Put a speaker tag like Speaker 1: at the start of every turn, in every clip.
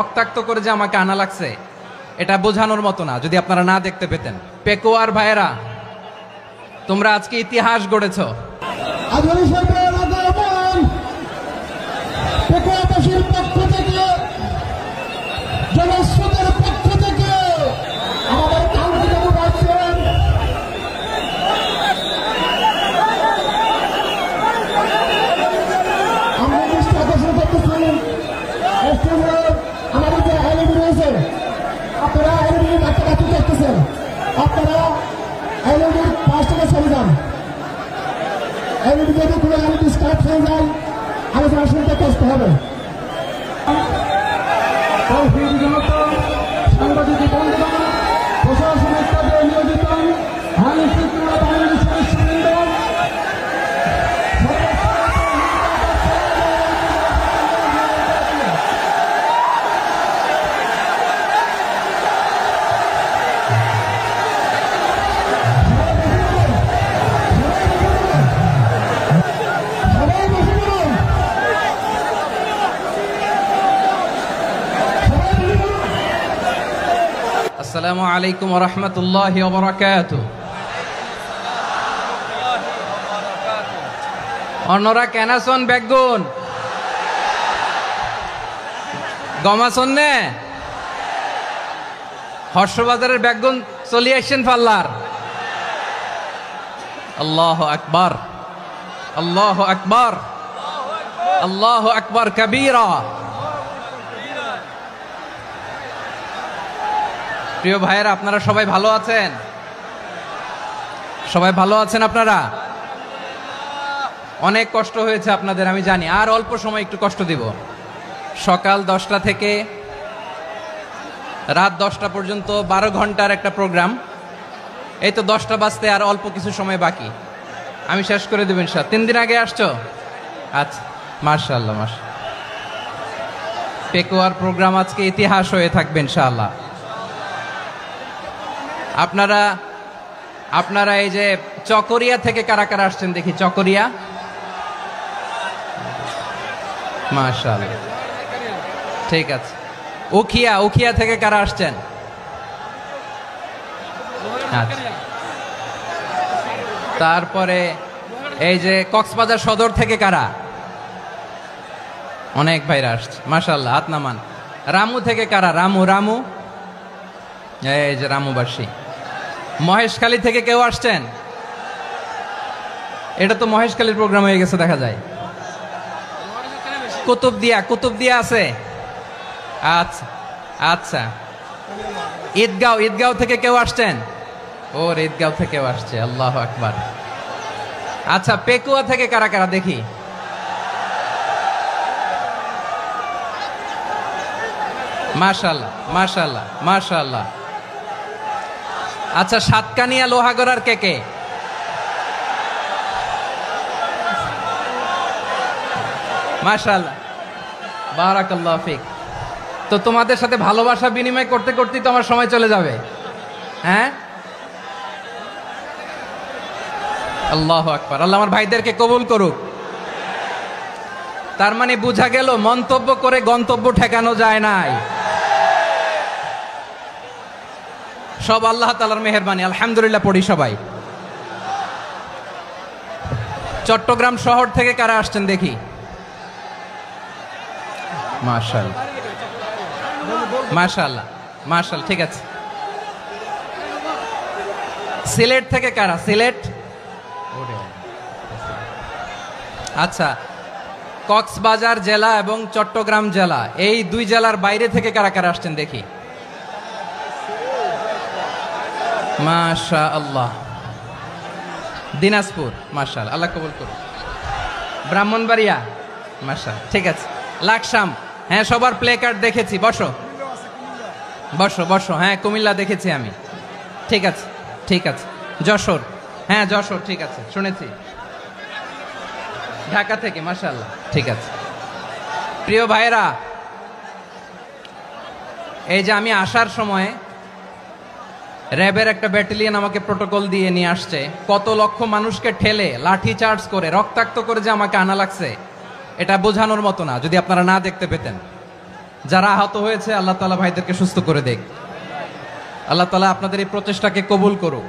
Speaker 1: রক্তাক্ত করে যে আমাকে আনা লাগছে এটা বোঝানোর মতো না যদি আপনারা না দেখতে পেতেন। পেকুয়ার ভাইয়েরা, তোমরা আজকে ইতিহাস গড়েছো।
Speaker 2: পেকুয়াবাসীর পক্ষ থেকে, জনস্রোতের পক্ষ থেকে আমাদের কাঙ্ক্ষিত রাখছেন আমরা দৃষ্টি আকর্ষণ করতেছি। আমাদের যে আইনজীবী রয়েছে, আপনারা আইনজীবী ডাক্তার করতেছেন, আপনারা আইনজীবীর পাশ থেকে চলে যান। আইনজীবী যদি কোনো আইনজীবী স্টার্ট হয়ে যায়, আলোচনা শুনতে কষ্ট হবে। সাংবাদিক বন্ধুগণ, প্রশাসনিক কাজে নিয়োজিত আইন শৃঙ্খলা বাহিনীর সদস্যবৃন্দ,
Speaker 1: আসসালামু আলাইকুম ওয়া রাহমাতুল্লাহি ওয়া বারাকাতুহু। অন্যরা কেনাসন বেগুন গমাসন নে হর্ষবাজারের বেগুন চলি আসছেন পাল্লার। আল্লাহু আকবার, আল্লাহু আকবার, আল্লাহু আকবার কবীরা। প্রিয় ভাইয়েরা, আপনারা সবাই ভালো আছেন? সবাই ভালো আছেন? আপনারা অনেক কষ্ট হয়েছে আপনাদের, আমি জানি। আর অল্প সময় একটু কষ্ট দিব। সকাল 10টা থেকে রাত 10টা পর্যন্ত 12 ঘন্টার একটা প্রোগ্রাম। এই তো 10টা বাজতে আর অল্প কিছু সময় বাকি, আমি শেষ করে দেব ইনশাআল্লাহ। 3 দিন আগে আসছো? আচ্ছা, মাশাআল্লাহ মাশাআল্লাহ। পেকুয়ার প্রোগ্রাম আজকে ইতিহাস হয়ে থাকবে ইনশাআল্লাহ। আপনারা এই যে চকরিয়া থেকে কারা কারা আসছেন দেখি? চকরিয়া, মাশাআল্লাহ, ঠিক আছে। উখিয়া থেকে কারা আসছেন? আচ্ছা। তারপরে এই যে কক্সবাজার সদর থেকে কারা? অনেক ভাইরা আসছে, মাশাআল্লাহ, হাত নামান। রামু থেকে কারা? রামু, এই যে রামুবাসী। মহেশখালী থেকে কেউ আসছেন? এটা তো মহেশখালীর প্রোগ্রাম হয়ে গেছে দেখা যায়। কুতুবদিয়া আছে? আচ্ছা আচ্ছা। ঈদগাঁও থেকে কেউ আসছেন? ওর ঈদগাঁও থেকেও আসছে, আল্লাহু আকবার। আচ্ছা, পেকুয়া থেকে কারা কারা দেখি? মাশাআল্লাহ মাশাআল্লাহ মাশাআল্লাহ। আচ্ছা, সাতকানিয়া লোহাগড়ার কে? মাশাআল্লাহ, বারাকাল্লাহু ফিক। তো তোমাদের সাথে ভালোবাসা বিনিময় করতে করতেই তো আমার সময় চলে যাবে। হ্যাঁ, আল্লাহু আকবার। আল্লাহ আমার ভাইদেরকে কবুল করুক। তার মানে বোঝা গেল মন্তব্য করে গন্তব্য ঠেকানো যায় নাই। সব আল্লাহ তাআলার মেহেরবানি, আলহামদুলিল্লাহ পড়ি সবাই। চট্টগ্রাম শহর থেকে কারা আসছেন দেখি? মাশাআল্লাহ মাশাআল্লাহ মাশাআল্লাহ, ঠিক আছে। সিলেট থেকে কারা? সিলেট, আচ্ছা। কক্সবাজার জেলা এবং চট্টগ্রাম জেলা, এই দুই জেলার বাইরে থেকে কারা কারা আসছেন দেখি? মাশাআল্লাহ। দিনাজপুর, মাশাআল্লাহ, আল্লাহ কবুল করুন। ব্রাহ্মণবাড়িয়া, মাশাআল্লাহ, ঠিক আছে। লাকসাম, হ্যাঁ, সবার প্লে কার্ড দেখেছি। বসো বসো বসো। হ্যাঁ, কুমিল্লা দেখেছি আমি, ঠিক আছে ঠিক আছে। যশোর, হ্যাঁ যশোর, ঠিক আছে, শুনেছি। ঢাকা থেকে, মাশাআল্লাহ, ঠিক আছে। প্রিয় ভাইয়েরা, এই যে আমি আসার সময় র্যাবের একটা ব্যাটালিয়ন আমাকে প্রোটোকল দিয়ে নিয়ে আসছে। কত লক্ষ মানুষকে ঠেলে লাঠি চার্জ করে রক্তাক্ত করে যে আমাকে আনা লাগছে এটা বোঝানোর মতো না যদি আপনারা না দেখতে পেতেন। যারা আহত হয়েছে আল্লাহ তাআলা ভাইদেরকে সুস্থ করে দেখ। আল্লাহ তাআলা আপনাদের এই প্রচেষ্টাকে কবুল করুক।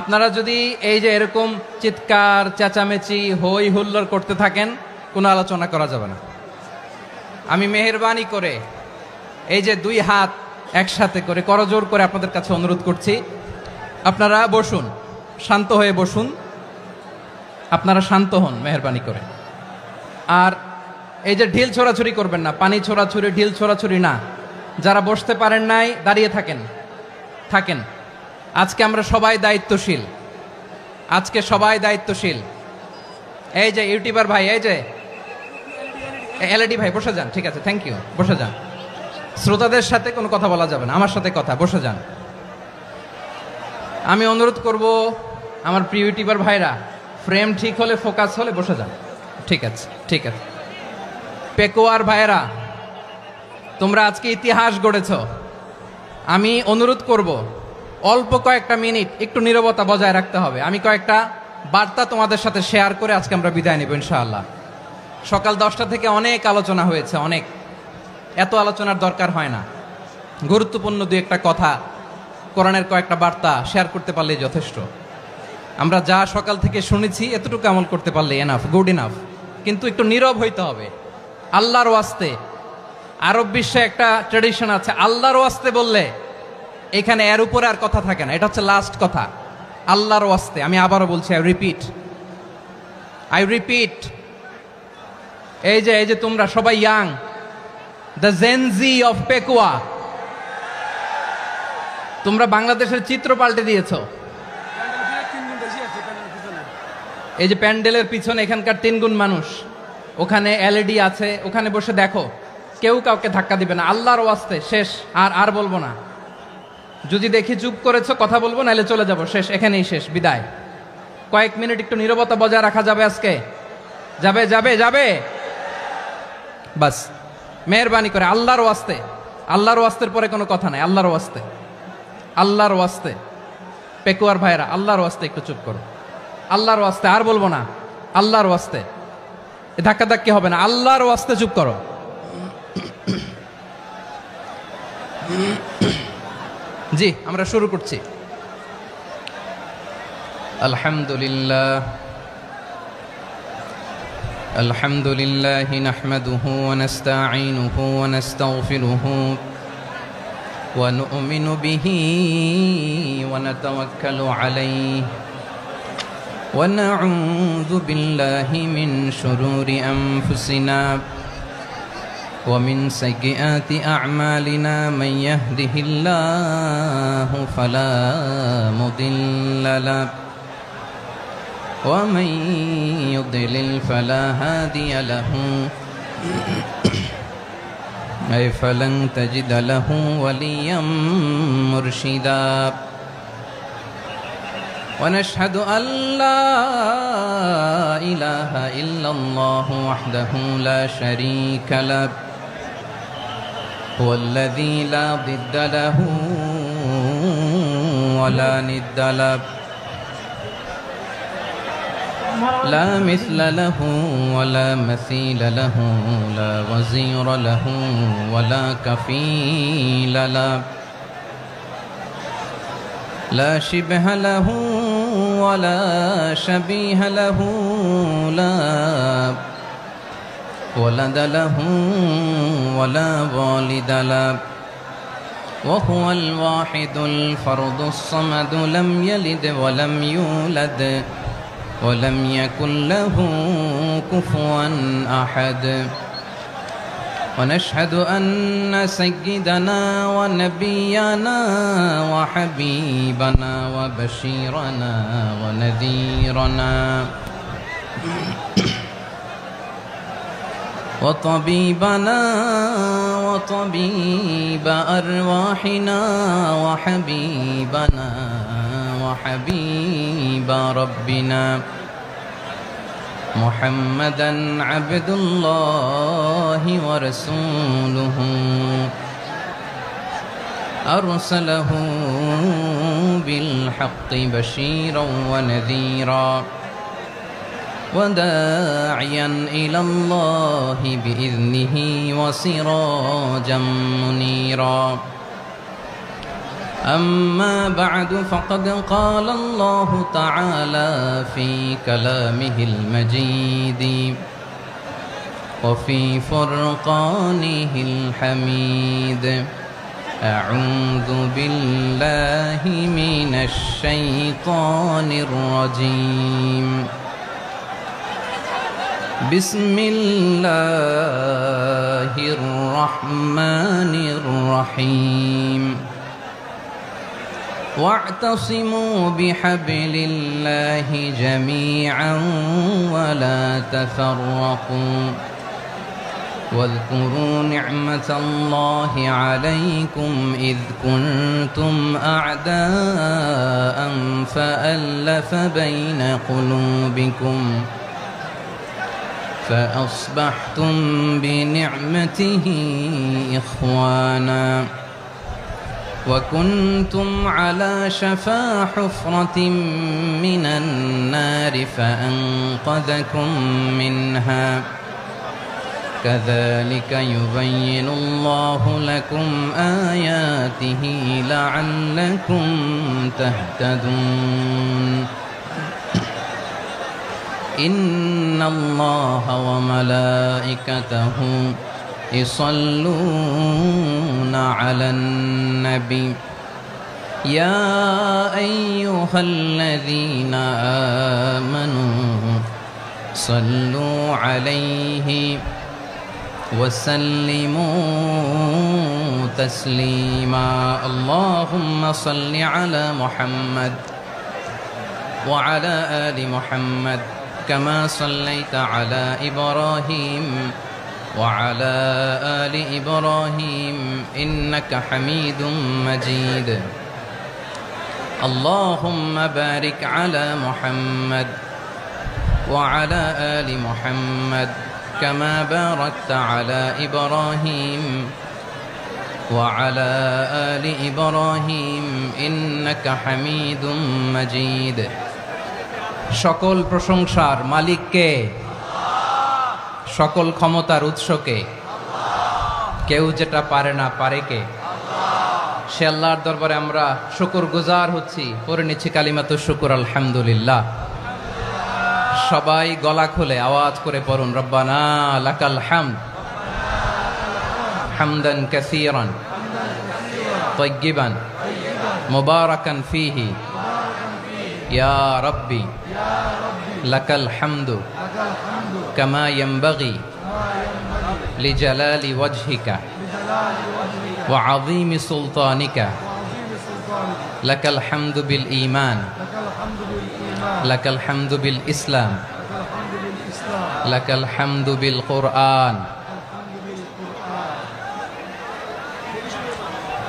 Speaker 1: আপনারা যদি এই যে এরকম চিৎকার চেঁচামেচি হই হুল্লোড় করতে থাকেন, কোনো আলোচনা করা যাবে না। আমি মেহেরবানি করে এই যে দুই হাত একসাথে করে করজোর করে আপনাদের কাছে অনুরোধ করছি, আপনারা বসুন, শান্ত হয়ে বসুন, আপনারা শান্ত হন মেহেরবানি করে। আর এই যে ঢিল ছোড়াছুরি করবেন না, পানি ছোড়াছুরি ঢিল ছোড়াছুরি না। যারা বসতে পারেন নাই দাঁড়িয়ে থাকেন। আজকে আমরা সবাই দায়িত্বশীল, আজকে সবাই দায়িত্বশীল। এই যে ইউটিউবার ভাই, এই যে এলইডি ভাই বসে যান, ঠিক আছে, থ্যাংক ইউ, বসে যান। শ্রোতাদের সাথে কোনো কথা বলা যাবে না, আমার সাথে কথা, বসে যান। আমি অনুরোধ করব আমার প্রিয় ইউটিউবার ভাইরা, ফ্রেম ঠিক হলে ফোকাস হলে বসে যান, ঠিক আছে, ঠিক আছে। পেকোয়ার ভাইরা, তোমরা আজকে ইতিহাস গড়েছ। আমি অনুরোধ করব অল্প কয়েকটা মিনিট একটু নীরবতা বজায় রাখতে হবে। আমি কয়েকটা বার্তা তোমাদের সাথে শেয়ার করে আজকে আমরা বিদায় নেব ইনশাআল্লাহ। সকাল 10টা থেকে অনেক আলোচনা হয়েছে, অনেক, এত আলোচনার দরকার হয় না। গুরুত্বপূর্ণ দুই একটা কথা, কোরআনের কয়েকটা বার্তা শেয়ার করতে পারলেই যথেষ্ট। আমরা যা সকাল থেকে শুনেছি এতটুকু আমল করতে পারলে এনাফ, গুড ইনাফ। কিন্তু একটু নীরব হইতে হবে আল্লাহর ওয়াস্তে। আরব বিশ্বে একটা ট্র্যাডিশন আছে, আল্লাহর ওয়াস্তে বললে এখানে এর উপরে আর কথা থাকে না, এটা হচ্ছে লাস্ট কথা। আল্লাহর ওয়াস্তে, আমি আবারও বলছি, আই রিপিট। এই যে তোমরা সবাই young, the Gen Z of Pekua, তোমরা বাংলাদেশের চিত্র পাল্টে দিয়েছো। এই যে প্যান্ডেলের পিছনে এখানকার 3 গুণ মানুষ, ওখানে এলইডি আছে, ওখানে বসে দেখো, কেউ কাউকে ধাক্কা দিবে না। আল্লাহর ওয়াস্তে শেষ, আর বলবো না। যদি দেখি চুপ করেছো, কথা বলবো, নাহলে চলে যাব, শেষ, এখানেই শেষ, বিদায়। কয়েক মিনিট একটু নীরবতা বজায় রাখা যাবে আজকে? যাবে বাস, মেহেরবানি করে আল্লাহর ওয়াস্তে। আল্লাহর ওয়াস্তের পরে কোনো কথা নাই, আল্লাহর ওয়াস্তে। পেকুয়ার ভাইরা, আল্লাহর ওয়াস্তে একটু চুপ করো, আল্লাহর ওয়াস্তে, আর বলবো না, আল্লাহর ওয়াস্তে। ধাক্কাধাক্কি হবে না, আল্লাহর ওয়াস্তে চুপ করো। জি, আমরা শুরু করছি। আলহামদুলিল্লাহ নাহমাদুহু ওয়া নাস্তাঈনুহু ওয়া নাস্তাগফিরুহু ওয়া নু'মিনু বিহি ওয়া নাতাওয়াক্কালু আলাইহি ওয়া নাউযু বিল্লাহি মিন শুরুরি আনফুসিনা ومن سيئات أعمالنا من يهده الله فلا مضل له ومن يضلل فلا هادي له أي فلن تجد له وليا مرشدا ونشهد أن لا إله إلا الله وحده لا شريك له هو الذي لا ضد له ولا ند له لا مثل له ولا مثيل له لا وزير له ولا كفيل له لا شبه له ولا شبيه له لا ولد له ولا والد له وهو الواحد الفرد الصمد لم يلد ولم يولد ولم يكن له كفوا أحد ونشهد أن سيدنا ونبينا وحبيبنا وبشيرنا ونذيرنا وطبيبنا وطبيب أرواحنا وحبيبنا وحبيب ربنا محمدا عبد الله ورسوله أرسله بالحق بشيرا ونذيرا وداعيا إلى الله بإذنه وسراجا منيرا أما بعد فقد قال الله تعالى في كلامه المجيد وفي فرقانه الحميد أعوذ بالله من الشيطان الرجيم بسم الله الرحمن الرحيم واعتصموا بحبل الله جميعا ولا تفرقوا واذكروا نعمة الله عليكم إذ كنتم أعداء فألف بين قلوبكم فأصبحتم بنعمته إخوانا وكنتم على شفا حفرة من النار فأنقذكم منها كذلك يبين الله لكم آياته لعلكم تهتدون إن الله وملائكته يصلون على النبي يا أيها الذين آمنوا صلوا عليه وسلموا تسليما اللهم صل على محمد وعلى آل محمد كما صليت على إبراهيم وعلى آل إبراهيم إنك حميد مجيد اللهم بارك على محمد وعلى آل محمد كما باركت على إبراهيم وعلى آل إبراهيم إنك حميد مجيد সকল প্রশংসার মালিক কে? সকল ক্ষমতার উৎস কে? কেউ যেটা পারে না পারে কে? সে আল্লাহর দরবারে আমরা শুকরগুজার হচ্ছি, পড়ে নিচ্ছি কালিমাতুশ শুকর আলহামদুলিল্লাহ। সবাই গলা খুলে আওয়াজ করে পড়ুন রব্বানা লাকাল হামদ হামদান কাসীরান তাইয়্যিবান মুবারাকান ফীহি ইয়া রাব্বি লাকাল হামদু কামা ইয়ানবাগি লিজালালি ওয়াজহিকা ওয়া আযীমি সুলতানিকা লাকাল হামদু বিল ঈমান লাকাল হামদু বিল ইসলাম লাকাল হামদু বিল কুরআন।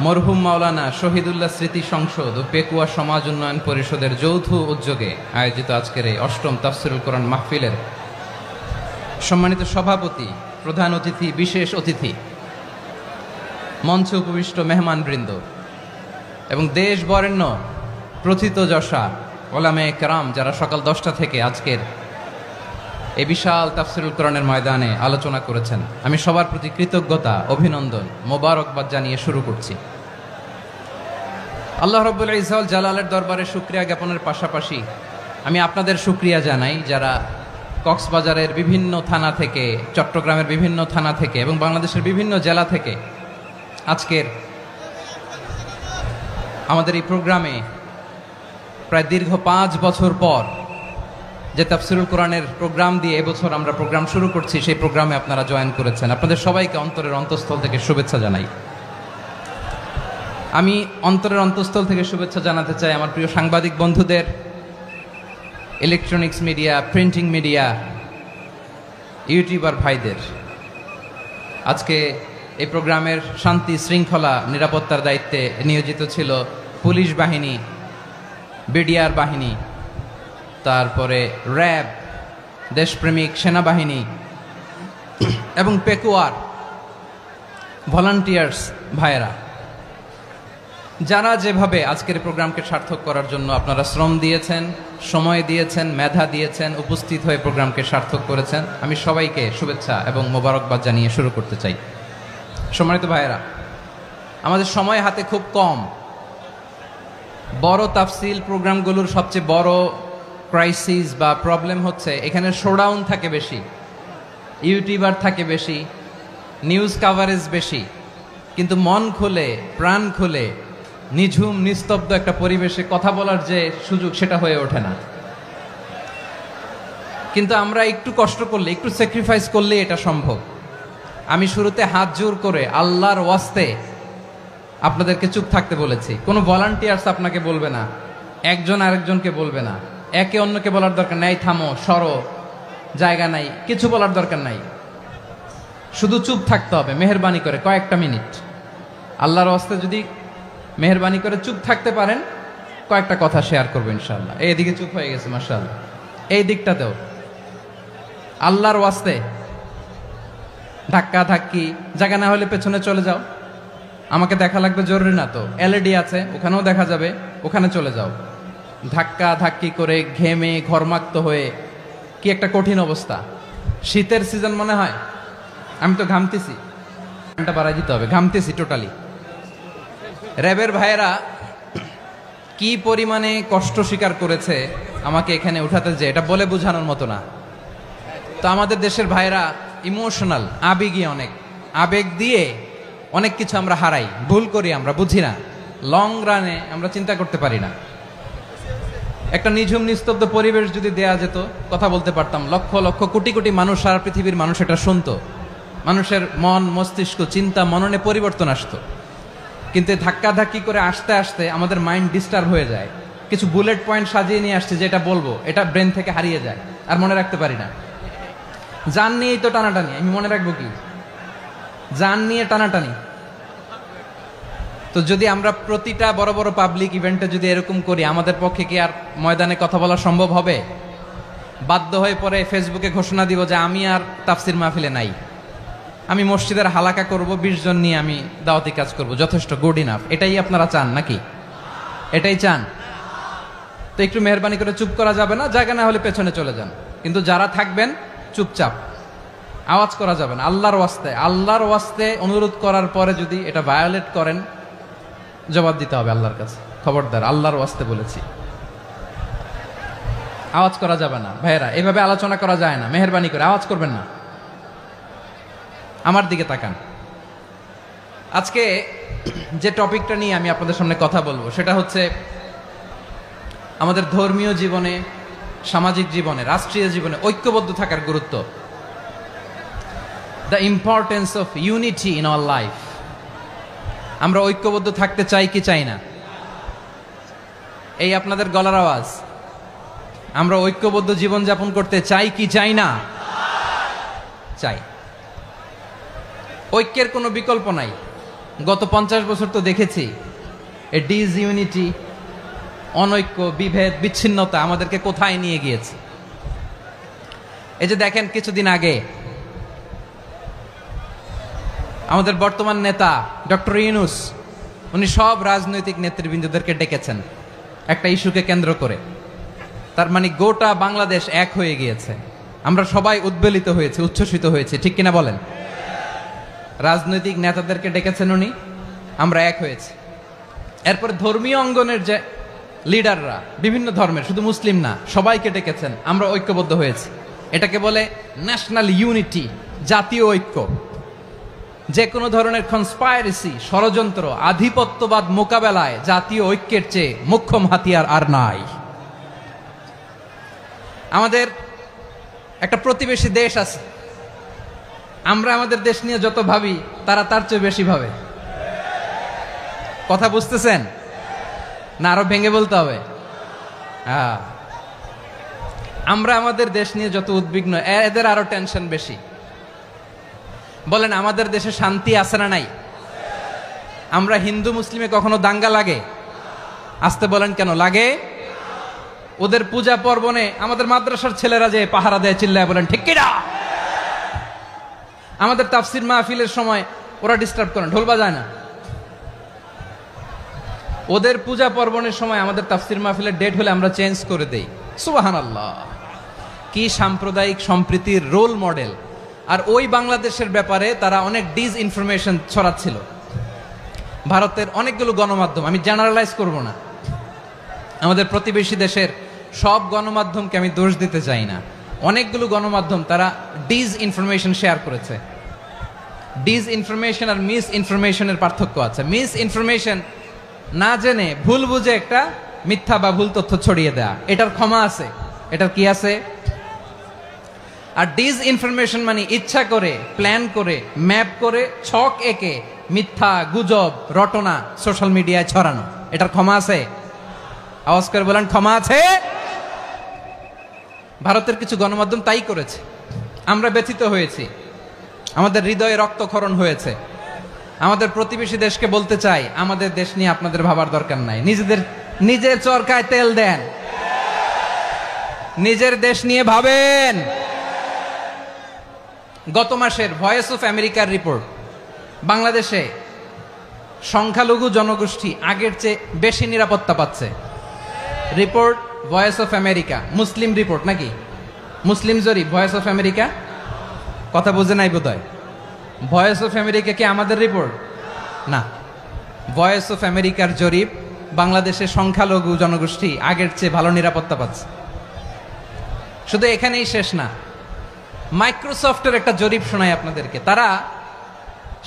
Speaker 1: মরহুম মাওলানা শহীদুল্লাহ স্মৃতি সংসদ ও পেকুয়া সমাজ উন্নয়ন পরিষদের যৌথ উদ্যোগে আয়োজিত আজকের এই অষ্টম তাফসীরুল কোরআন মাহফিলের সম্মানিত সভাপতি, প্রধান অতিথি, বিশেষ অতিথি, মঞ্চে উপবিষ্ট মেহমানবৃন্দ এবং দেশ বরেণ্য প্রথিতযশা ওলামায়ে কেরাম যারা সকাল 10টা থেকে আজকের এই বিশাল তাফসীরুল কোরআনের ময়দানে আলোচনা করেছেন, আমি সবার প্রতি কৃতজ্ঞতা, অভিনন্দন, মোবারকবাদ জানিয়ে শুরু করছি। আল্লাহ রাব্বুল ইজ্জত ওয়াল জালালের দরবারে শুকরিয়া জ্ঞাপনের পাশাপাশি আমি আপনাদের শুকরিয়া জানাই যারা কক্সবাজারের বিভিন্ন থানা থেকে, চট্টগ্রামের বিভিন্ন থানা থেকে এবং বাংলাদেশের বিভিন্ন জেলা থেকে আজকের আমাদের এই প্রোগ্রামে প্রায় দীর্ঘ 5 বছর পর যে তাফসীরুল কোরআনের প্রোগ্রাম দিয়ে এবছর আমরা প্রোগ্রাম শুরু করছি, সেই প্রোগ্রামে আপনারা জয়েন করেছেন। আপনাদের সবাইকে অন্তরের অন্তঃস্থল থেকে শুভেচ্ছা জানাই। আমি অন্তরের অন্তঃস্থল থেকে শুভেচ্ছা জানাতে চাই আমার প্রিয় সাংবাদিক বন্ধুদের, electronics media, printing media, YouTuber ভাইদের। আজকে এই প্রোগ্রামের শান্তি শৃঙ্খলা নিরাপত্তার দায়িত্বে নিয়োজিত ছিল পুলিশ বাহিনী, বিডিআর বাহিনী, তারপরে র্যাব, দেশপ্রেমিক সেনাবাহিনী এবং পেকুয়ার ভলান্টিয়ার্স ভাইয়েরা। যারা যেভাবে আজকের প্রোগ্রামকে সার্থক করার জন্য আপনারা শ্রম দিয়েছেন, সময় দিয়েছেন, মেধা দিয়েছেন, উপস্থিত হয়ে প্রোগ্রামকে সার্থক করেছেন, আমি সবাইকে শুভেচ্ছা এবং মোবারকবাদ জানিয়ে শুরু করতে চাই। সম্মানিত ভাইয়েরা, আমাদের সময় হাতে খুব কম। বড় তাফসিল প্রোগ্রামগুলোর সবচেয়ে বড় ক্রাইসিস বা প্রবলেম হচ্ছে এখানে শোডাউন থাকে বেশি, ইউটিউবার থাকে বেশি, নিউজ কাভারেজ বেশি, কিন্তু মন খুলে প্রাণ খুলে নিঝুম নিস্তব্ধ একটা পরিবেশে কথা বলার যে সুযোগ সেটা হয়ে ওঠে না। কিন্তু আমরা একটু কষ্ট করলে, একটু স্যাক্রিফাইস করলে এটা সম্ভব। আমি শুরুতে হাত জোর করে আল্লাহর ওয়াস্তে আপনাদেরকে চুপ থাকতে বলেছি। কোনো ভলান্টিয়ার্স আপনাকে বলবে না, একজন আরেকজনকে বলবে না, একে অন্যকে বলার দরকার নাই, থামো, সরো, জায়গা নাই, কিছু বলার দরকার নাই। শুধু চুপ থাকতে হবে মেহেরবানি করে কয়েকটা মিনিট। আল্লাহর ওয়াস্তে যদি মেহেরবানি করে চুপ থাকতে পারেন, কয়েকটা কথা শেয়ার করবো ইনশাআল্লাহ। এইদিকে চুপ হয়ে গেছে মাশাআল্লাহ, এই দিকটাতেও আল্লাহর ওয়াস্তে ধাক্কা ধাক্কি জায়গা না হলে পেছনে চলে যাও। আমাকে দেখা লাগবে জরুরি না তো, এলইডি আছে ওখানেও দেখা যাবে, ওখানে চলে যাও। ধাক্কা ধাক্কি করে ঘেমে ঘরমাক্ত হয়ে কি একটা কঠিন অবস্থা। শীতের সিজন মনে হয়, আমি তো ঘামতেছি, ঘন্টা বাড়াই দিতে হবে, ঘামতেছি টোটালি। র্যাবের ভাইয়েরা কি পরিমাণে কষ্ট স্বীকার করেছে আমাকে এখানে উঠাতে, যে এটা বলে বোঝানোর মতো না। তো আমাদের দেশের ভাইয়েরা ইমোশনাল, আবেগী, অনেক আবেগ দিয়ে অনেক কিছু আমরা হারাই, ভুল করি, আমরা বুঝি না, লং রানে আমরা চিন্তা করতে পারি না। একটা নিঝুম নিস্তব্ধ পরিবেশ যদি দেয়া যেত, কথা বলতে পারতাম, লক্ষ লক্ষ কোটি কোটি মানুষ, সারা পৃথিবীর মানুষ এটা শুনতো, মানুষের মন মস্তিষ্ক চিন্তা মননে পরিবর্তন আসতো। কিন্তু ধাক্কা ধাক্কি করে আসতে আসতে আমাদের মাইন্ড ডিস্টার্ব হয়ে যায়। কিছু বুলেট পয়েন্ট সাজিয়ে নিয়ে আসছে, যেটা বলবো এটা ব্রেন থেকে হারিয়ে যায়, আর মনে রাখতে পারি না। জান নিয়েই তো টানাটানি, আমি মনে রাখবো কি? জান নিয়ে টানাটানি। তো যদি আমরা প্রতিটা বড় বড় পাবলিক ইভেন্টে যদি এরকম করি, আমাদের পক্ষে কি আর ময়দানে কথা বলা সম্ভব হবে? বাধ্য হয়ে পরে ফেসবুকে ঘোষণা দিব যে আমি আর তাফসির মাহফিলে নাই, আমি মসজিদের হালাকা করব, 20 জন নিয়ে আমি দাওয়াতি কাজ করব, যথেষ্ট, গুড ইনাফ। এটাই আপনারা চান নাকি? এটাই চান? তো একটু মেহরবানি করে চুপ করা যাবে না? জায়গা না হলে পেছনে চলে যান, কিন্তু যারা থাকবেন চুপচাপ, আওয়াজ করা যাবে না। আল্লাহর ওয়াস্তে, আল্লাহর ওয়াস্তে অনুরোধ করার পরে যদি এটা ভায়োলেট করেন, জবাব দিতে হবে আল্লাহর কাছে। খবরদার, আল্লাহর ওয়াস্তে বলেছি, আওয়াজ করা যাবে না। ভাইয়েরা, এভাবে আলোচনা করা যায় না, মেহরবানি করে আওয়াজ করবেন না। আমার দিকে তাকান। আজকে যে টপিকটা নিয়ে আমি আপনাদের সামনে কথা বলবো সেটা হচ্ছে আমাদের ধর্মীয় জীবনে, সামাজিক জীবনে, রাষ্ট্রীয় জীবনে ঐক্যবদ্ধ থাকার গুরুত্ব। The importance of unity in our life. আমরা ঐক্যবদ্ধ থাকতে চাই কি চাই না? এই আপনাদের গলার আওয়াজ। আমরা ঐক্যবদ্ধ জীবনযাপন করতে চাই কি চাই না? চাই। ঐক্যের কোনো বিকল্প নাই। গত 50 বছর তো দেখেছি এ ডিসইউনিটি, অনৈক্য, বিভেদ, বিচ্ছিন্নতা আমাদেরকে কোথায় নিয়ে গিয়েছে। এই যে দেখেন, কিছুদিন আগে আমাদের বর্তমান নেতা ডক্টর ইউনূস, উনি সব রাজনৈতিক নেতৃবৃন্দদেরকে ডেকেছেন একটা ইস্যুকে কেন্দ্র করে। তার মানে গোটা বাংলাদেশ এক হয়ে গিয়েছে। আমরা সবাই উদ্বেলিত হয়েছে, উচ্ছ্বসিত হয়েছে, ঠিক কিনা বলেন? রাজনৈতিক নেতাদেরকে ডেকেছেন উনি, আমরা এক হয়েছি। এরপর ধর্মীয় অঙ্গনের যে লিডাররা, বিভিন্ন ধর্মের, শুধু মুসলিম না, সবাইকে ডেকেছেন, আমরা ঐক্যবদ্ধ হয়েছি। এটাকে বলে ন্যাশনাল ইউনিটি, জাতীয় ঐক্য। যে কোনো ধরনের কনস্পাইরেসি, ষড়যন্ত্র, আধিপত্যবাদ মোকাবেলায় জাতীয় ঐক্যের চেয়ে মোক্ষম হাতিয়ার আর নাই। আমাদের একটা প্রতিবেশী দেশ আছে, আমরা আমাদের দেশ নিয়ে যত ভাবি তারা তার চেয়ে বেশি ভাবে। কথা বুঝতেছেন না? আরো ভেঙে বলতে হবে। আমরা আমাদের দেশ নিয়ে যত উদ্বিগ্ন, এদের আরো টেনশন বেশি। বলেন, আমাদের দেশে শান্তি আছে না নাই? আমরা হিন্দু মুসলিমে কখনো দাঙ্গা লাগে? আসতে বলেন, কেন লাগে? ওদের পূজা পার্বণে আমাদের মাদ্রাসার ছেলেরা যে পাহারা দেয়, চিল্লায় বলেন ঠিক কিনা? আমাদের তাফসির মাহফিলের সময় ওরা ডিস্টার্ব করেন, ঢোল বাজায় না। ওদের পূজা পার্বণের সময় আমাদের তাফসির মাহফিলের ডেট হলে আমরা চেঞ্জ করে দেই। সুবহানাল্লাহ, কি সাম্প্রদায়িক সম্প্রীতির রোল মডেল। আর ওই বাংলাদেশের ব্যাপারে তারা অনেক ডিস ইনফরমেশন ছড়াচ্ছিল। ভারতের অনেকগুলো গণমাধ্যম, আমি জেনারেলাইজ করব না, আমাদের প্রতিবেশী দেশের সব গণমাধ্যমকে আমি দোষ দিতে চাই না, অনেকগুলো গণমাধ্যম তারা ডিস ইনফরমেশন শেয়ার করেছে। ডিস ইনফরমেশন আর মিস ইনফরমেশনের পার্থক্য আছে। মিস ইনফরমেশন না জেনে ভুল বুঝে একটা মিথ্যা বা ভুল তথ্য ছড়িয়ে দেয়া, এটার ক্ষমা আছে, এটার কি আছে। আর ডিস ইনফরমেশন মানে ইচ্ছা করে, প্ল্যান করে, ম্যাপ করে, ছক এঁকে মিথ্যা, গুজব, রটনা সোশ্যাল মিডিয়ায় ছড়ানো, এটার ক্ষমা আছে? আওয়াজ করে বলেন, ক্ষমা আছে? ভারতের কিছু গণমাধ্যম তাই করেছে, আমরা ব্যথিত হয়েছি, আমাদের হৃদয়ে রক্তক্ষরণ হয়েছে। আমাদের প্রতিবেশী দেশকে বলতে চাই, আমাদের দেশ নিয়ে আপনাদের ভাবার দরকার নাই, নিজের চরকায় তেল দেন, নিজের দেশ নিয়ে ভাবেন। গত মাসের ভয়েস অফ আমেরিকার রিপোর্ট, বাংলাদেশে সংখ্যালঘু জনগোষ্ঠী আগের চেয়ে বেশি নিরাপত্তা পাচ্ছে। Report voice of America, Muslim report নাকি? মুসলিম জরিপ, ভয়েস অফ আমেরিকা। কথা বুঝে নাই বোধহয়। ভয়েস অফ আমেরিকা কি আমাদের রিপোর্ট? না, ভয়েস অফ আমেরিকার জরিপ, বাংলাদেশের সংখ্যালঘু জনগোষ্ঠী আগের চেয়ে ভালো নিরাপত্তা পাচ্ছে। শুধু এখানেই শেষ না, মাইক্রোসফটের একটা জরিপ শোনাই আপনাদেরকে। তারা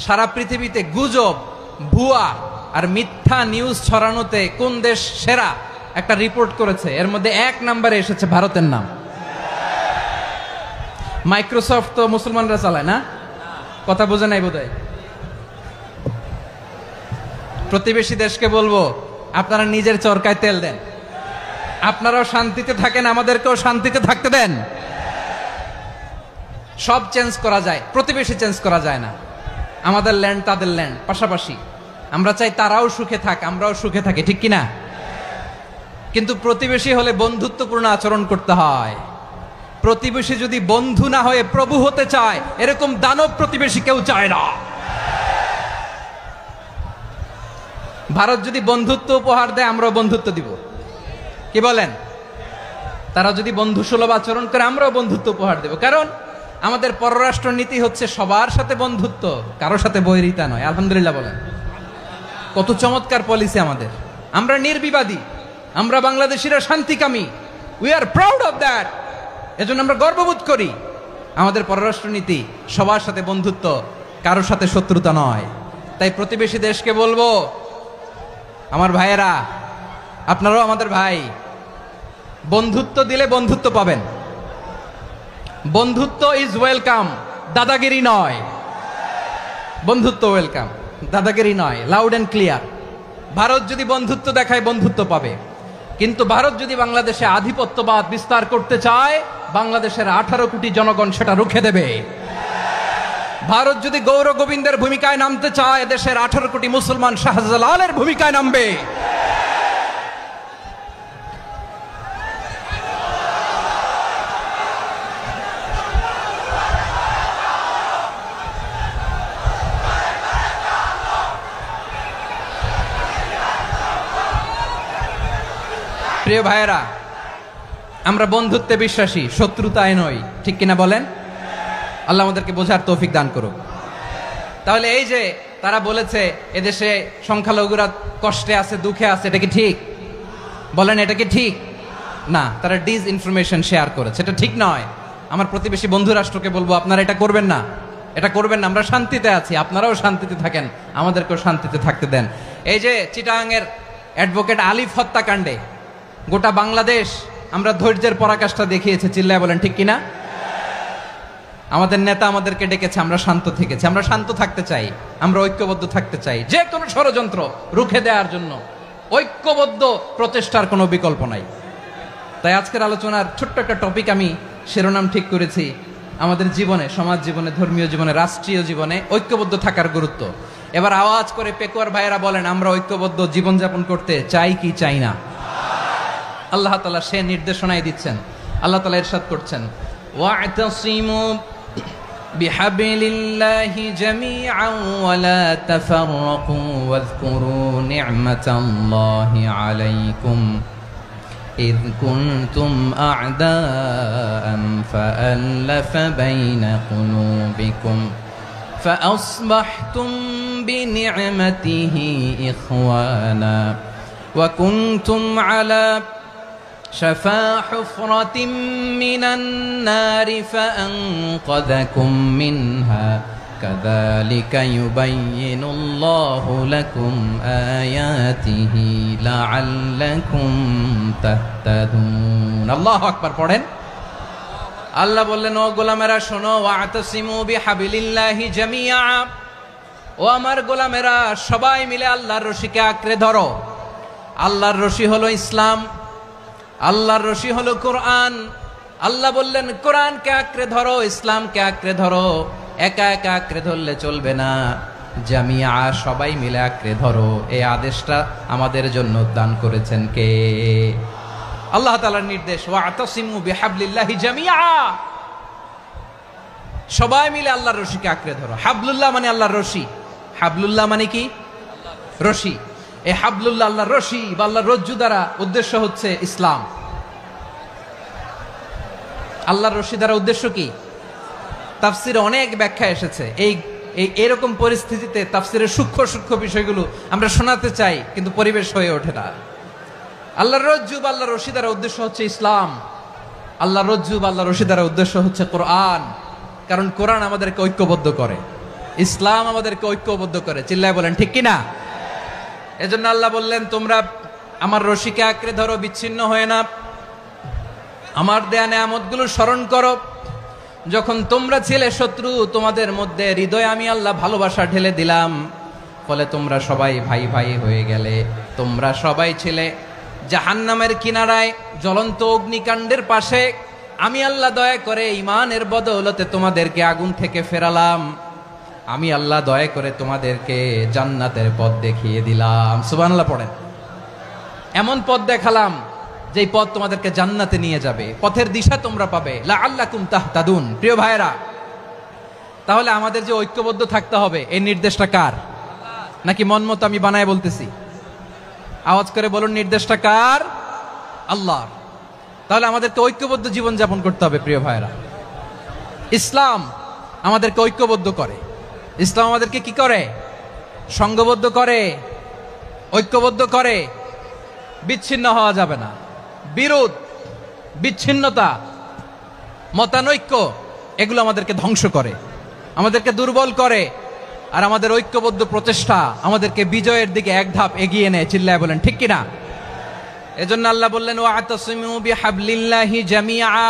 Speaker 1: সারা পৃথিবীতে গুজব, ভুয়া আর মিথ্যা নিউজ ছড়ানোতে কোন দেশ সেরা একটা রিপোর্ট করেছে। এর মধ্যে 1 নম্বরে এসেছে ভারতের নাম। মাইক্রোসফট তো মুসলমানরা চালায় না? কথা বোঝে নাই বোধহয়। প্রতিবেশী দেশকে বলবো, আপনারা নিজের চরকায় তেল দেন, আপনারাও শান্তিতে থাকেন, আমাদেরকেও শান্তিতে থাকতে দেন। সব চেঞ্জ করা যায়, প্রতিবেশী চেঞ্জ করা যায় না। আমাদের ল্যান্ড তাদের ল্যান্ড, পাশাপাশি। আমরা চাই তারাও সুখে থাক, আমরাও সুখে থাকি, ঠিক কিনা? কিন্তু প্রতিবেশী হলে বন্ধুত্বপূর্ণ আচরণ করতে হয়। প্রতিবেশী যদি বন্ধু না হয়ে প্রভু হতে চায়, এরকম দানব প্রতিবেশী কেউ চায় না। ভারত যদি বন্ধুত্ব উপহার দেয়, আমরাও বন্ধুত্ব দিব, কি বলেন? তারা যদি বন্ধু সুলভ আচরণ করে, আমরাও বন্ধুত্ব উপহার দেব। কারণ আমাদের পররাষ্ট্র নীতি হচ্ছে সবার সাথে বন্ধুত্ব, কারোর সাথে বৈরিতা নয়। আলহামদুলিল্লাহ বলেন, কত চমৎকার পলিসি আমাদের। আমরা নির্বিবাদী, আমরা বাংলাদেশিরা শান্তিকামী, we are proud of that. এজন্য আমরা গর্ববোধ করি। আমাদের পররাষ্ট্র নীতি সবার সাথে বন্ধুত্ব, কারোর সাথে শত্রুতা নয়। তাই প্রতিবেশী দেশকে বলবো, আমার ভাইয়েরা, আপনারাও আমাদের ভাই, বন্ধুত্ব দিলে বন্ধুত্ব পাবেন। বন্ধুত্ব ইজ ওয়েলকাম, দাদাগিরি নয়। বন্ধুত্ব ওয়েলকাম, দাদাগিরি নয়, লাউড এন্ড ক্লিয়ার। ভারত যদি বন্ধুত্ব দেখায়, বন্ধুত্ব পাবে। কিন্তু ভারত যদি বাংলাদেশে আধিপত্যবাদ বিস্তার করতে চায়, বাংলাদেশের 18 কোটি জনগণ সেটা রুখে দেবে। ভারত যদি গৌর গোবিন্দের ভূমিকায় নামতে চায়, দেশের 18 কোটি মুসলমান শাহজালালের ভূমিকায় নামবে। প্রিয় ভাইয়েরা, আমরা বন্ধুত্বে বিশ্বাসী, শত্রুতায় নই, ঠিক কিনা বলেন? আল্লাহ আমাদেরকে বোঝার তৌফিক দান করুক। তাহলে এই যে তারা বলেছে এদেশে সংখ্যালঘুরা কষ্টে আছে, দুঃখে আছে, এটা কি ঠিক? বলেন, এটা কি ঠিক? না, তারা ডিস ইনফরমেশন শেয়ার করেছে, এটা ঠিক নয়। আমার প্রতিবেশী বন্ধু রাষ্ট্রকে বলবো, আপনারা এটা করবেন না, এটা করবেন না। আমরা শান্তিতে আছি, আপনারাও শান্তিতে থাকেন, আমাদেরকেও শান্তিতে থাকতে দেন। এই যে চিটাগাংয়ের অ্যাডভোকেট আলিফ হত্যাকাণ্ডে গোটা বাংলাদেশ আমরা ধৈর্যের পরাকাষ্ঠা দেখিয়েছে, চিল্লায় বলেন ঠিক কিনা? আমাদের নেতা আমাদেরকে ডেকেছে, আমরা শান্ত থেকেছি। আমরা শান্ত থাকতে চাই, আমরা ঐক্যবদ্ধ থাকতে চাই। যে কোনো ষড়যন্ত্র রুখে দেওয়ার জন্য ঐক্যবদ্ধ প্রচেষ্টার কোনো বিকল্প নাই। তাই আজকের আলোচনার ছোট্ট একটা টপিক আমি শিরোনাম ঠিক করেছি, আমাদের জীবনে, সমাজ জীবনে, ধর্মীয় জীবনে, রাষ্ট্রীয় জীবনে ঐক্যবদ্ধ থাকার গুরুত্ব। এবার আওয়াজ করে পেকুয়ার ভাইয়েরা বলেন, আমরা ঐক্যবদ্ধ জীবনযাপন করতে চাই কি চাই না? আল্লাহ তাআলা সে নির্দেশনাই দিচ্ছেন। আল্লাহ তাআলা ইরশাদ করছেন, ওয়া'তাসিমু বিহাবিলিল্লাহি জামিআন ওয়া লা তাফাররাকু ওয়াযকুরু নি'মাতাল্লাহি আলাইকুম إذ كنتم أعداء فألف بين قلوبكم فأصبحتم بنعمته إخوانا وكنتم على شفا حفرة من النار فأنقذكم منها كذلك يبين الله لكم آياته لعلكم تهتدون الله أكبر পড়েন আল্লাহ বললেন ও গোলামেরা শোনো ওয়াতাসিমু বিহাবিলিল্লাহি জামিআ ও আমার গোলামেরা সবাই মিলে আল্লাহর রশিকে আঁকড়ে ধরো আল্লাহর রশি হলো ইসলাম আল্লাহর রশি হলো কোরআন আল্লাহ বললেন কোরআনকে আঁকড়ে ধরো ইসলামকে আঁকড়ে ধরো একা একা আঁকড়ে ধরলে চলবে না জামিয়া সবাই মিলে আঁকড়ে ধরো এই আদেশটা আমাদের জন্য দান করেছেন কে আল্লাহ তাআলার নির্দেশ ওয়াতাসিমু বিহাবলিল্লাহি জামিআ সবাই মিলে আল্লাহর রশিকে আঁকড়ে ধরো হাবলুল্লাহ মানে আল্লাহর রশি হাবলুল্লাহ মানে কি রশি এই হাবলুল্লাহ আল্লাহর রশি বা আল্লাহর রজ্জু দ্বারা উদ্দেশ্য হচ্ছে ইসলাম আল্লাহর রশি দ্বারা উদ্দেশ্য কি তাফসিরে অনেক ব্যাখ্যা এসেছে এই এরকম পরিস্থিতিতে তাফসিরের সূক্ষ্ম সূক্ষ্ম বিষয়গুলো আমরা শোনাতে চাই কিন্তু পরিবেশ হয়ে ওঠে না আল্লাহর রজ্জু বা আল্লাহর রশি দ্বারা উদ্দেশ্য হচ্ছে ইসলাম আল্লাহর রজ্জু বা আল্লাহর রশি দ্বারা উদ্দেশ্য হচ্ছে কোরআন কারণ কোরআন আমাদেরকে ঐক্যবদ্ধ করে ইসলাম আমাদেরকে ঐক্যবদ্ধ করে চিল্লায় বলেন ঠিক কি না এজন্য আল্লাহ বললেন তোমরা আমার রশিকে আঁকড়ে ধরো বিচ্ছিন্ন হয়ে না আমার দেয়া নেয়ামতগুলো স্মরণ করো যখন তোমরা ছিলে শত্রু তোমাদের মধ্যে হৃদয়ে আমি আল্লাহ ভালোবাসা ঢেলে দিলাম ফলে তোমরা সবাই ভাই ভাই হয়ে গেলে তোমরা সবাই ছিলে জাহান্নামের কিনারায় জ্বলন্ত অগ্নিকাণ্ডের পাশে আমি আল্লাহ দয়া করে ঈমানের বদৌলতে তোমাদেরকে আগুন থেকে ফেরালাম আমি আল্লাহ দয়া করে তোমাদেরকে জান্নাতের পথ দেখিয়ে দিলাম সুবহানাল্লাহ পড়েন এমন পথ দেখালাম যেই পথ তোমাদেরকে জান্নাতে নিয়ে যাবে পথের দিশা তোমরা পাবে লাআল্লাকুম তাহতাদুন প্রিয় ভাইরা তাহলে আমাদের যে ঐক্যবদ্ধ থাকতে হবে এই নির্দেশটা কার নাকি মন মতো আমি বানায় বলতেছি আওয়াজ করে বলুন নির্দেশটা কার আল্লাহর তাহলে আমাদেরকে ঐক্যবদ্ধ জীবন যাপন করতে হবে প্রিয় ভাইরা ইসলাম আমাদেরকে ঐক্যবদ্ধ করে ইসলাম আমাদেরকে কি করে সংঘবদ্ধ করে ঐক্যবদ্ধ করে বিচ্ছিন্ন হওয়া যাবে না বিরোধ বিচ্ছিন্নতা মতানৈক্য এগুলো আমাদেরকে ধ্বংস করে আমাদেরকে দুর্বল করে আর আমাদের ঐক্যবদ্ধ প্রচেষ্টা আমাদেরকে বিজয়ের দিকে এক ধাপ এগিয়ে নেয় চিল্লায় বলেন ঠিক কিনা এজন্য আল্লাহ বললেন ওয়াতাসিমু বিহাবলিল্লাহি জামিআ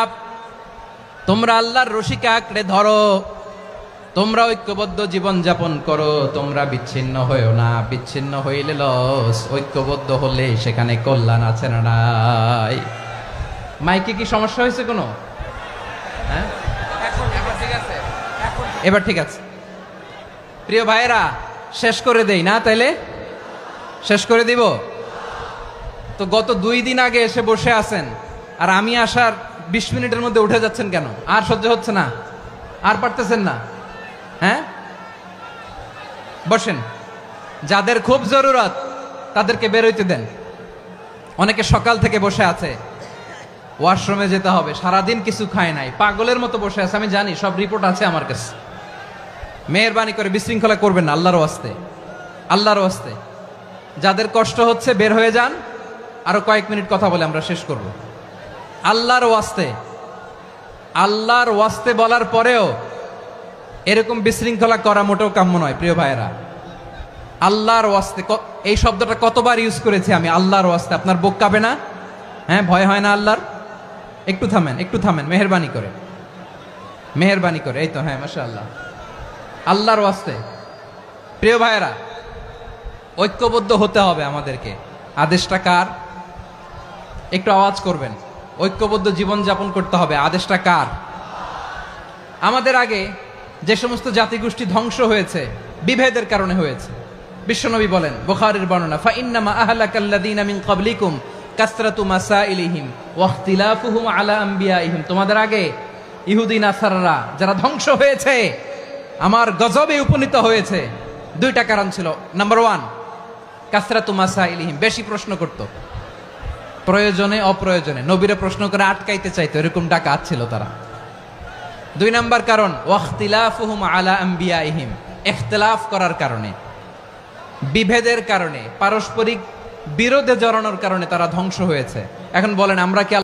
Speaker 1: তোমরা আল্লাহর রশিকে আঁকড়ে ধরো তোমরা ঐক্যবদ্ধ জীবন যাপন করো তোমরা বিচ্ছিন্ন হয়েও না বিচ্ছিন্ন হইলে লস ঐক্যবদ্ধ হলে সেখানে কল্যাণ আছে না নাই মাইকে কি সমস্যা হয়েছে কোনো হ্যাঁ ঠিক আছে এবার ঠিক আছে প্রিয় ভাইয়েরা শেষ করে দেই না তাইলে শেষ করে দিব তো গত 2 দিন আগে এসে বসে আছেন আর আমি আসার 20 মিনিটের মধ্যে উঠে যাচ্ছেন কেন আর সহ্য হচ্ছে না আর পারতেছেন না হ্যাঁ বসেন যাদের খুব জরুরত তাদেরকে বের হইতে দেন অনেকে সকাল থেকে বসে আছে ওয়াশরুমে যেতে হবে সারাদিন কিছু খায় নাই পাগলের মতো বসে আছে আমি জানি সব রিপোর্ট আছে আমার কাছে মেহেরবানি করে বিশৃঙ্খলা করবেন না আল্লাহর ওয়াস্তে আল্লাহর ওয়াস্তে যাদের কষ্ট হচ্ছে বের হয়ে যান আরো কয়েক মিনিট কথা বলে আমরা শেষ করব আল্লাহর ওয়াস্তে বলার পরেও এরকম বিশৃঙ্খলা করা মোটেও কাম্য নয় প্রিয় ভাইয়েরা আল্লাহর ওয়াস্তে এই শব্দটা কতবার ইউজ করেছি আমি আল্লাহর ওয়াস্তে আপনার বুক কাঁপে না হ্যাঁ ভয় হয় না আল্লাহর একটু থামেন মেহেরবানি করে এই তো হ্যাঁ মাশাআল্লাহ আল্লাহর ওয়াস্তে প্রিয় ভাইয়েরা ঐক্যবদ্ধ হতে হবে আমাদেরকে আদেশটা কার একটু আওয়াজ করবেন ঐক্যবদ্ধ জীবন যাপন করতে হবে আদেশটা কার আমাদের আগে যে সমস্ত জাতিগোষ্ঠী ধ্বংস হয়েছে বিভেদের কারণে হয়েছে বিশ্বনবী বলেন বুখারীর বর্ণনা ফা ইন্নামা আহলাকাল্লাযীনা মিন ক্বাবলিকুম কাসরাতু মাসাইলিহিম ওয়া ইখতিলাফুহুম আলা আমবিয়াইহিম তোমাদের আগে ইহুদি নাসারারা যারা ধ্বংস হয়েছে, আমার গজবে উপনীত হয়েছে, দুইটা কারণ ছিল। নাম্বার 1, কাসরাতু মাসাইলিহিম, বেশি প্রশ্ন করত, প্রয়োজনে অপ্রয়োজনে নবীরে প্রশ্ন করে আটকাইতে চাইতো, এরকম ডাকাত ছিল তারা। 2 নাম্বার কারণ ওয়াখতিলাফুহুম আলা আম্বিয়াইহিম, ইখতিলাফ করার কারণে, বিভেদের কারণে, পারস্পরিক বিরোধে জড়ানোর কারণে তারা ধ্বংস হয়েছে। এখন বলেন আমরা কি